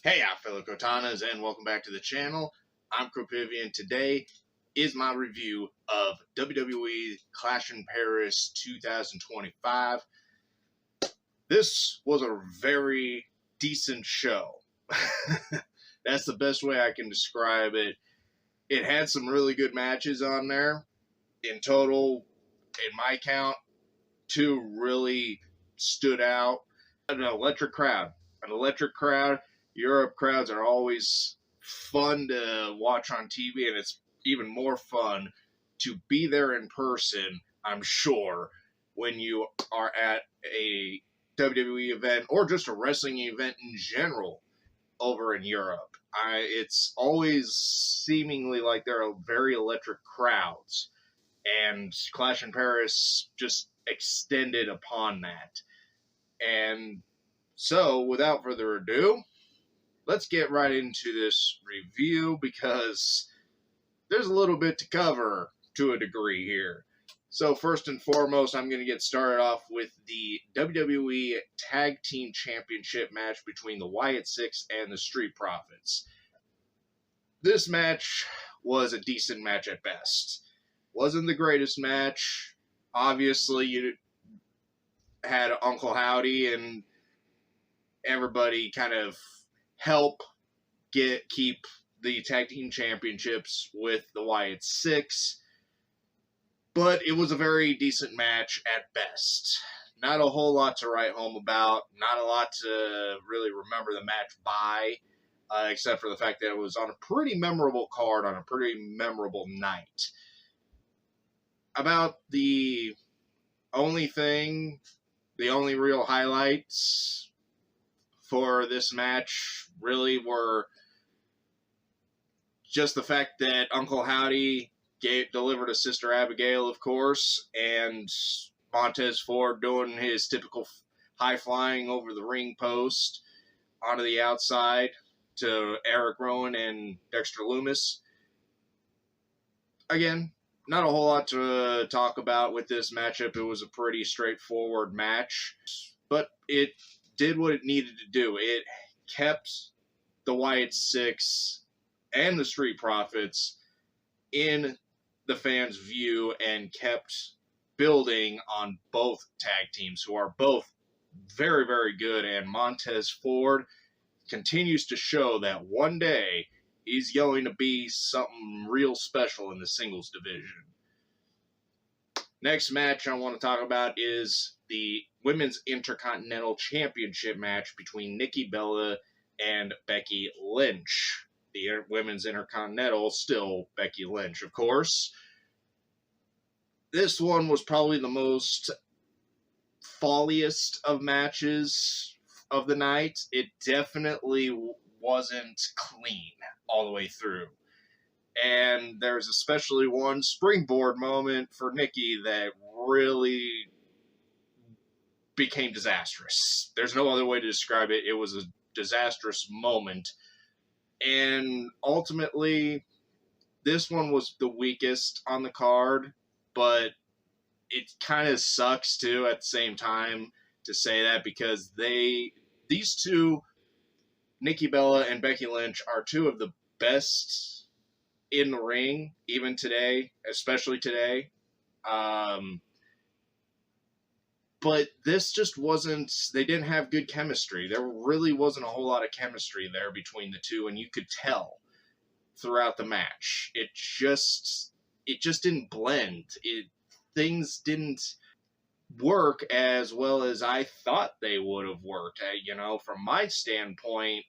Hey, fellow Kotanas, and welcome back to the channel. I'm Cropivian. Today is my review of WWE Clash in Paris 2025. This was a very decent show. That's the best way I can describe it. It had some really good matches on there. In total, in my count, two really stood out. An electric crowd. An electric crowd. Europe crowds are always fun to watch on TV, and it's even more fun to be there in person, I'm sure, when you are at a WWE event or just a wrestling event in general over in Europe. It's always seemingly like there are very electric crowds, and Clash in Paris just extended upon that. And so, without further ado, let's get right into this review because there's a little bit to cover to a degree here. So first and foremost, I'm going to get started off with the WWE Tag Team Championship match between the Wyatt Six and the Street Profits. This match was a decent match at best. Wasn't the greatest match. Obviously, you had Uncle Howdy and everybody kind of help keep the tag team championships with the Wyatt Six, but it was a very decent match at best. Not a whole lot to write home about, not a lot to really remember the match by, except for the fact that it was on a pretty memorable card on a pretty memorable night. About the only real highlights for this match really were just the fact that Uncle Howdy delivered to Sister Abigail, of course, and Montez Ford doing his typical high flying over the ring post onto the outside to Eric Rowan and Dexter Lumis. Again, not a whole lot to talk about with this matchup. It was a pretty straightforward match, but it did what it needed to do. It kept the Wyatt Six and the Street Profits in the fans' view and kept building on both tag teams, who are both very, very good. And Montez Ford continues to show that one day he's going to be something real special in the singles division. Next match I want to talk about is the Women's Intercontinental Championship match between Nikki Bella and Becky Lynch. The Women's Intercontinental, still Becky Lynch, of course. This one was probably the most folliest of matches of the night. It definitely wasn't clean all the way through. And there's especially one springboard moment for Nikki that really became disastrous. There's no other way to describe it. It was a disastrous moment. And ultimately, this one was the weakest on the card, but it kind of sucks too at the same time to say that because these two, Nikki Bella and Becky Lynch, are two of the best in the ring, even today, especially today. But this just wasn't, they didn't have good chemistry. There really wasn't a whole lot of chemistry there between the two, and you could tell throughout the match. It just didn't blend. Things didn't work as well as I thought they would have worked. From my standpoint,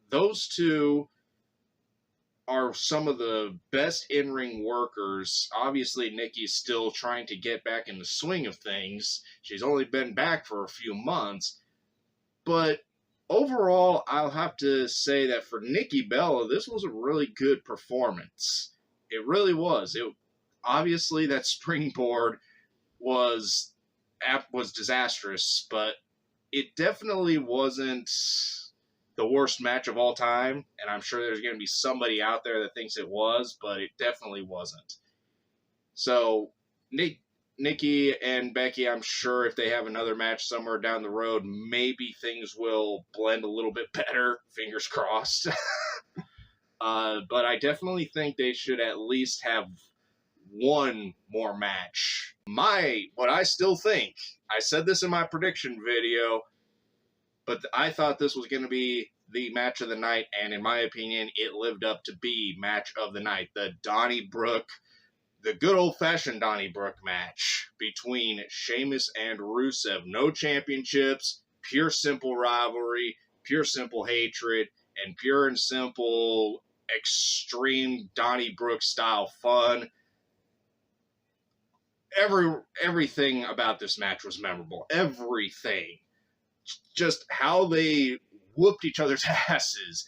those two are some of the best in-ring workers. Obviously, Nikki's still trying to get back in the swing of things. She's only been back for a few months. But overall, I'll have to say that for Nikki Bella, this was a really good performance. It really was. Obviously, that springboard was disastrous, but it definitely wasn't the worst match of all time, and I'm sure there's going to be somebody out there that thinks it was, but it definitely wasn't. So, Nikki and Becky, I'm sure if they have another match somewhere down the road, maybe things will blend a little bit better. Fingers crossed. But I definitely think they should at least have one more match. What I still think, I said this in my prediction video, but I thought this was going to be the match of the night, and in my opinion, it lived up to be match of the night. The good old-fashioned Donnybrook match between Sheamus and Rusev. No championships, pure simple rivalry, pure simple hatred, and pure and simple extreme Donnybrook style fun. Everything about this match was memorable. Everything. Just how they whooped each other's asses,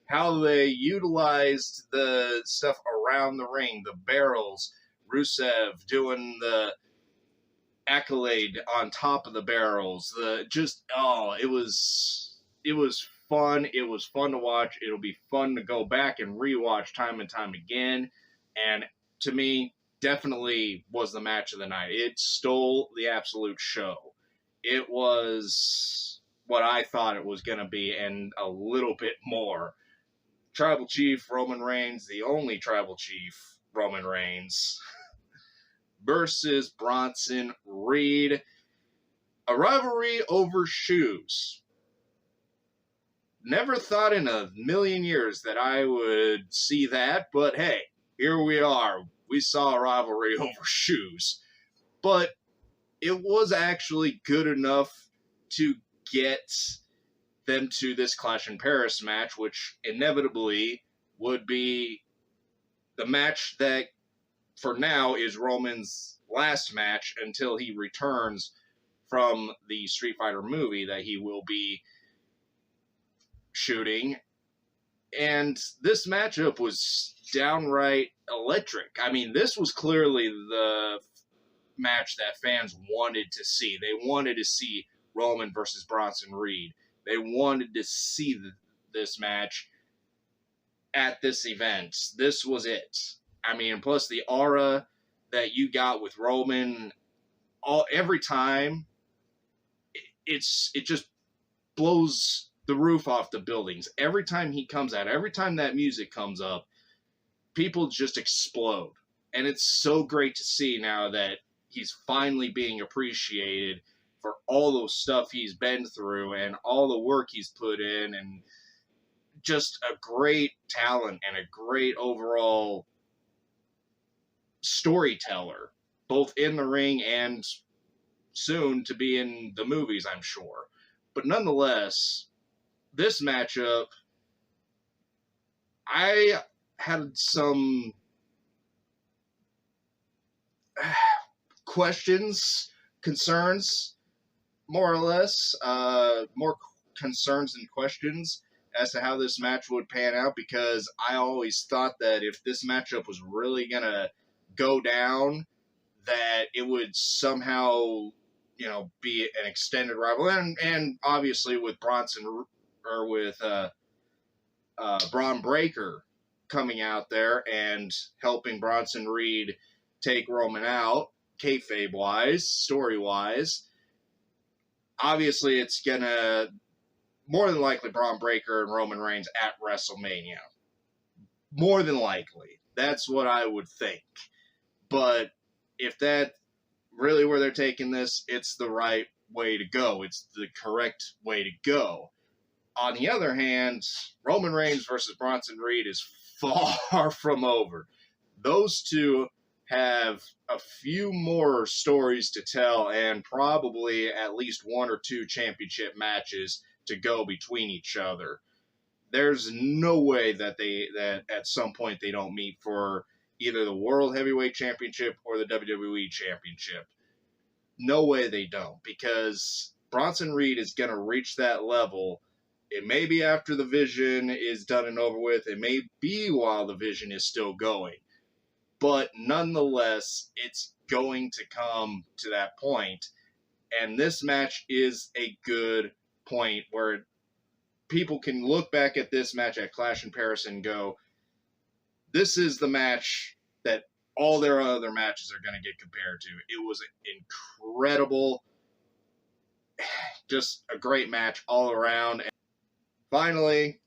how they utilized the stuff around the ring, the barrels, Rusev doing the accolade on top of the barrels, it was fun. It was fun to watch. It'll be fun to go back and rewatch time and time again. And to me, definitely was the match of the night. It stole the absolute show. It was what I thought it was going to be, and a little bit more. Tribal Chief Roman Reigns, the only Tribal Chief Roman Reigns, versus Bronson Reed. A rivalry over shoes. Never thought in a million years that I would see that, but hey, here we are. We saw a rivalry over shoes. But it was actually good enough to get them to this Clash in Paris match, which inevitably would be the match that, for now, is Roman's last match until he returns from the Street Fighter movie that he will be shooting. And this matchup was downright electric. I mean, this was clearly the match that fans wanted to see. They wanted to see Roman versus Bronson Reed. They wanted to see this match at this event. This was it. I mean, plus the aura that you got with Roman, every time, it just blows the roof off the buildings. Every time he comes out, every time that music comes up, people just explode. And it's so great to see now that he's finally being appreciated for all those stuff he's been through and all the work he's put in, and just a great talent and a great overall storyteller, both in the ring and soon to be in the movies, I'm sure. But nonetheless, this matchup, I had some questions, concerns, more or less, more concerns than questions as to how this match would pan out, because I always thought that if this matchup was really going to go down, that it would somehow, be an extended rival. And obviously with Braun Breakker coming out there and helping Bronson Reed take Roman out, kayfabe-wise, story-wise, obviously it's going to, more than likely, Braun Breakker and Roman Reigns at WrestleMania. More than likely. That's what I would think. But if that really where they're taking this, it's the right way to go. It's the correct way to go. On the other hand, Roman Reigns versus Bronson Reed is far from over. Those two have a few more stories to tell, and probably at least one or two championship matches to go between each other. There's no way that at some point they don't meet for either the World Heavyweight Championship or the WWE Championship. No way they don't, because Bronson Reed is going to reach that level. It may be after the Vision is done and over with. It may be while the Vision is still going. But nonetheless, it's going to come to that point. And this match is a good point where people can look back at this match at Clash in Paris and go, this is the match that all their other matches are going to get compared to. It was incredible. Just a great match all around. And finally,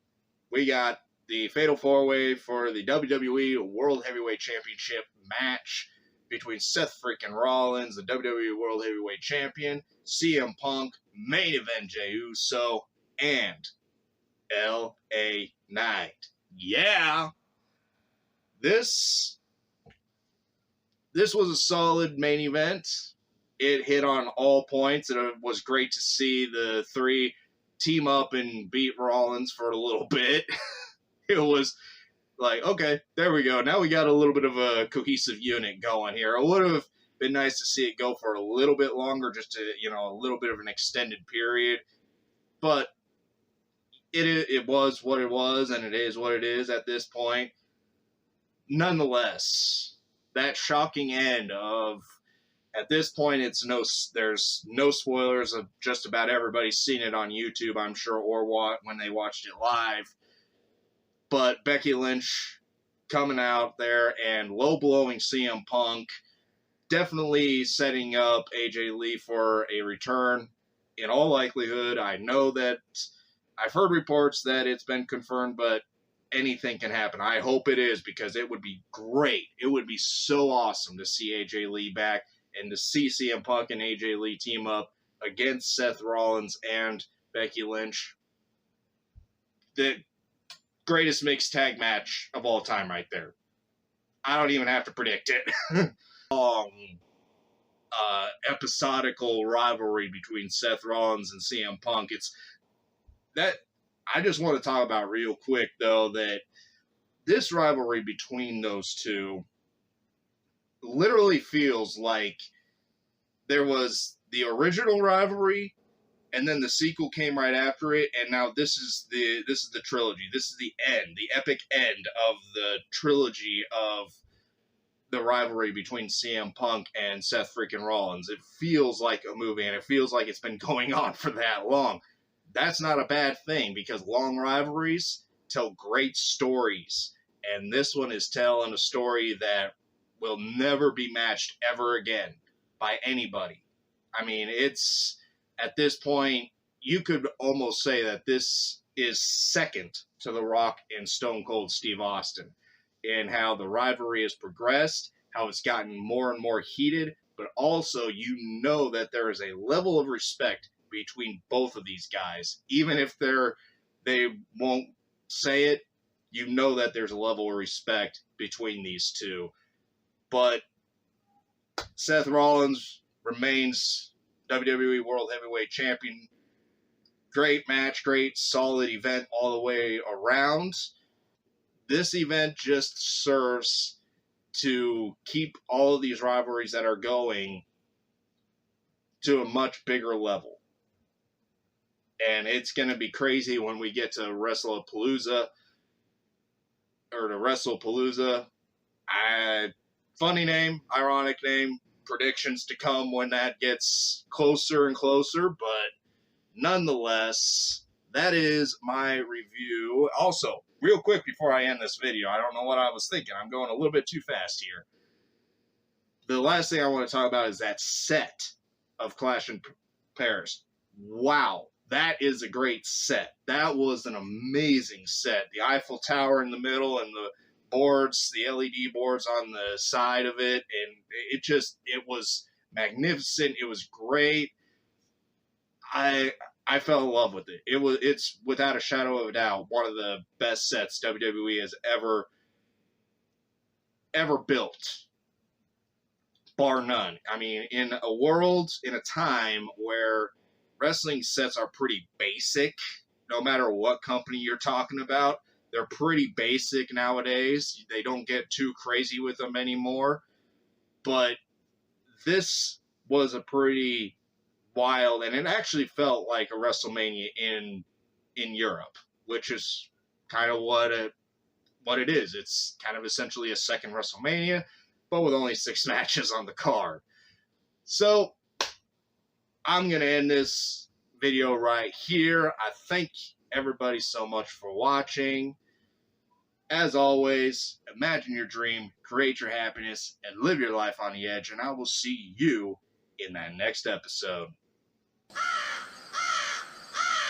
we got the Fatal 4-Way for the WWE World Heavyweight Championship match between Seth freaking Rollins, the WWE World Heavyweight Champion, CM Punk, main event Jey Uso, and L.A. Knight. Yeah! This was a solid main event. It hit on all points. It was great to see the three team up and beat Rollins for a little bit. It was like, okay, there we go. Now we got a little bit of a cohesive unit going here. It would have been nice to see it go for a little bit longer, just to, a little bit of an extended period. But it was what it was, and it is what it is at this point. Nonetheless, that shocking end of, at this point, there's no spoilers. Of just about everybody's seen it on YouTube, I'm sure, or when they watched it live. But Becky Lynch coming out there and low-blowing CM Punk, definitely setting up AJ Lee for a return. In all likelihood, I know that I've heard reports that it's been confirmed, but anything can happen. I hope it is, because it would be great. It would be so awesome to see AJ Lee back and to see CM Punk and AJ Lee team up against Seth Rollins and Becky Lynch. The greatest mixed tag match of all time right there. I don't even have to predict it. Long, episodical rivalry between Seth Rollins and CM Punk. It's that I just want to talk about real quick, though, that this rivalry between those two literally feels like there was the original rivalry, and then the sequel came right after it, and now this is the trilogy. This is the end, the epic end of the trilogy of the rivalry between CM Punk and Seth freaking Rollins. It feels like a movie, and it feels like it's been going on for that long. That's not a bad thing, because long rivalries tell great stories, and this one is telling a story that will never be matched ever again by anybody. I mean, it's, at this point, you could almost say that this is second to The Rock and Stone Cold Steve Austin in how the rivalry has progressed, how it's gotten more and more heated, but also you know that there is a level of respect between both of these guys. Even if they won't say it, you know that there's a level of respect between these two. But Seth Rollins remains WWE World Heavyweight Champion. Great match, great solid event all the way around. This event just serves to keep all of these rivalries that are going to a much bigger level. And it's going to be crazy when we get to WrestlePalooza. Funny name, ironic name, predictions to come when that gets closer and closer, but nonetheless, that is my review. Also, real quick before I end this video, I don't know what I was thinking. I'm going a little bit too fast here. The last thing I want to talk about is that set of Clash in Paris. Wow, that is a great set. That was an amazing set. The Eiffel Tower in the middle and the boards, the LED boards on the side of it, and it was magnificent. It was great. I fell in love with it. It's without a shadow of a doubt one of the best sets WWE has ever built, bar none. I mean, in a time where wrestling sets are pretty basic, no matter what company you're talking about, they're pretty basic nowadays. They don't get too crazy with them anymore. But this was a pretty wild, and it actually felt like a WrestleMania in Europe, which is kind of what it is. It's kind of essentially a second WrestleMania, but with only 6 matches on the card. So I'm going to end this video right here. I thank everybody so much for watching. As always, imagine your dream, create your happiness, and live your life on the edge, and I will see you in that next episode.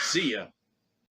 See ya.